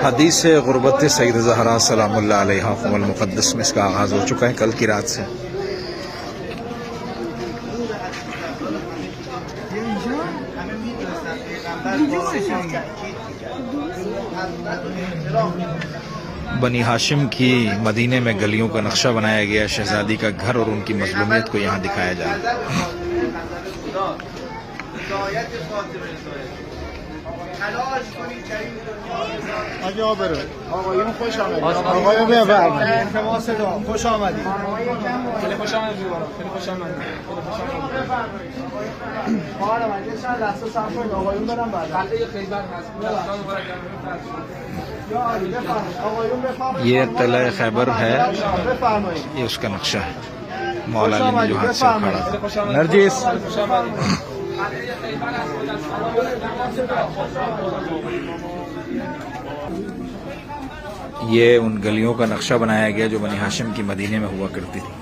حدیث غربت سید زہرا سلام اللہ علیہا قم المقدس میں اس کا آغاز ہو چکا ہے کل کی رات سے. بنی ہاشم کی مدینے میں گلیوں کا نقشہ بنایا گیا. شہزادی کا گھر اور ان کی مظلومیت کو یہاں دکھایا جا رہا ہے. یہ قلعہ خیبر ہے, یہ اس کا نقشہ ہے. مولا علی نے جو ہاتھ سے اکھاڑا تھا. نرجس یہ ان گلیوں کا نقشہ بنایا گیا جو بنی ہاشم کی مدینے میں ہوا کرتی تھی.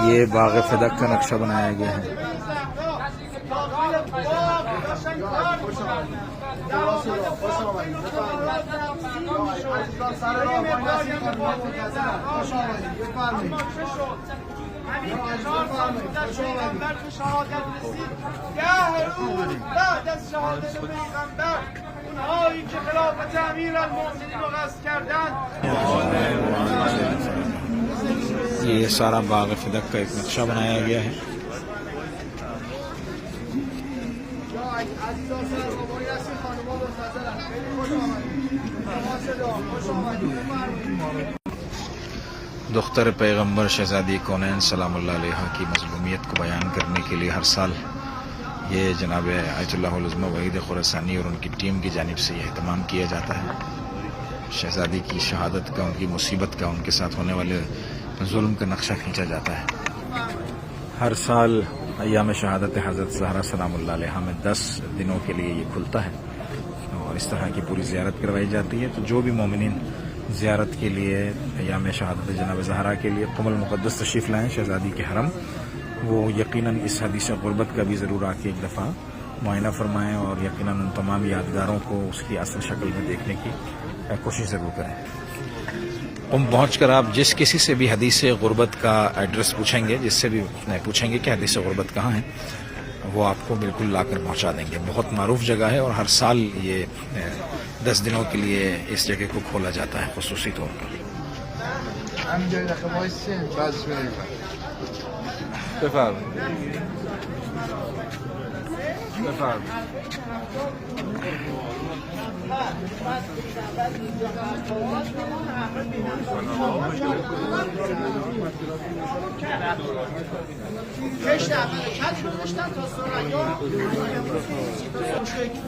یہ باغ فدق کا نقشہ بنایا گیا ہے. یہ سارا باغ فدق کا ایک نقشہ بنایا گیا ہے. دختر پیغمبر شہزادی کونین سلام اللہ علیہ کی مظلومیت کو بیان کرنے کے لیے ہر سال یہ جناب آیت اللہ العظمہ وحید خراسانی اور ان کی ٹیم کی جانب سے یہ اہتمام کیا جاتا ہے. شہزادی کی شہادت کا, ان کی مصیبت کا, ان کے ساتھ ہونے والے ظلم کا نقشہ کھینچا جاتا ہے. ہر سال ایام شہادت حضرت زہرا سلام اللہ علیہ میں 10 دنوں کے لیے یہ کھلتا ہے اور اس طرح کی پوری زیارت کروائی جاتی ہے. تو جو بھی مومنین زیارت کے لیے ایام شہادت جناب زہرا کے لیے قم المقدس تشریف لائیں شہزادی کے حرم, وہ یقیناً اس حدیث غربت کا بھی ضرور آ کے ایک دفعہ معائنہ فرمائیں اور یقیناً ان تمام یادگاروں کو اس کی اصل شکل میں دیکھنے کی کوشش ضرور کریں. قم پہنچ کر آپ جس کسی سے بھی حدیث غربت کا ایڈریس پوچھیں گے, جس سے بھی پوچھیں گے کہ حدیث غربت کہاں ہے, وہ آپ کو بالکل لا کر پہنچا دیں گے. بہت معروف جگہ ہے اور ہر سال یہ 10 دنوں کے لیے اس جگہ کو کھولا جاتا ہے خصوصی طور پر.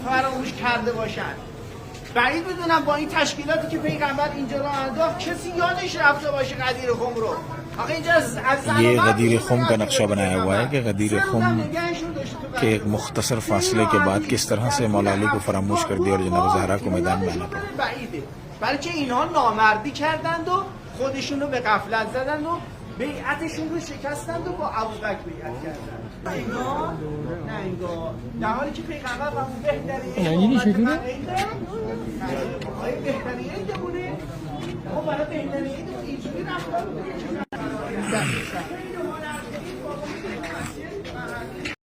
فراموش کرده باشن. بعید بدونم با این تشکیلاتی که پیغمبر اینجا رو انداخت کسی یادش رفته باشه غدیر خم رو. یہ غدیر خم کا نقشہ بنایا ہوا ہے کہ غدیر خم کے ایک مختصر فاصلے کے بعد کس طرح سے مولا علی کو فراموش کر دیا اور جناب زہرا کو میدان میں آنا پڑا. بلکه اینها نامردی کردند و خودشون رو به غفلت زدند و بیعتشون رو شکستند و با ابوبکر بیعت کردند. نه انگار در حالی که پیغمبر با بهترین ایده بوده. خب برای بهترین ایده اینجوری رفتار بوده.